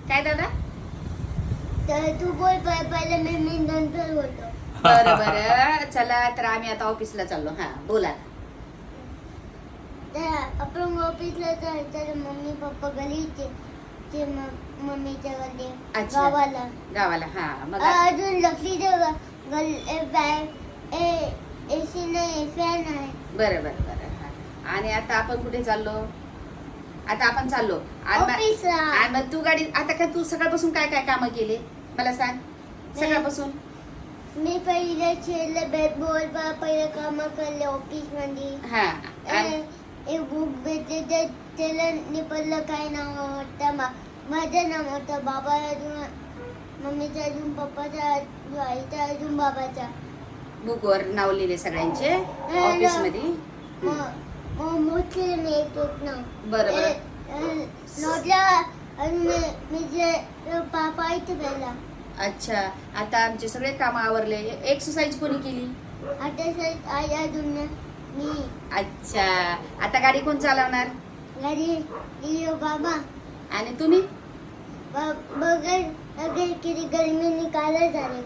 काय दादा? तर तू बोल पहिले मी नंतर बोलतो. बरं बरं चला तर आम्ही आता ऑफिसला चाललो. हा बोला. तर आपण ऑफिसला तर मम्मी पप्पा गलीचे ते मम्मीच्या गली अच्छा. गावाला गावाला. हा मग अजून लकलीच्या एसी नाही फॅन आहे. बरं बरं बरं हा. आणि आता आपण कुठे चाललो? आता आपण चाललो ऑफिसला. आणि मग तू गाडी आता काय तू सकाळपासून काय काय कामं केली मला सांग सकाळपासून. मी पहिले खेळले बॅट बॉल पहिले काम करले ऑफिस मध्ये. हा एक बुक भेटले त्याला निपटलं काय नाव होतं माझं नाव होतं बाबा अजून मम्मीचा अजून पप्पाचा आईचा अजून बाबाचा. बुकवर नाव लिहिले सगळ्यांचे ऑफिस मध्ये. मोठे मी एक नाव बरं बरं. नोटला मी जे पापा इथे पहिला. अच्छा आता आमचे सगळे काम आवरले. एक्सरसाइज कोणी केली? आता आई अजून मी. अच्छा आता गाडी कोण चालवणार? गाडी बाबा. आणि तुम्ही? बघ किती गर्मी निकाला झाले.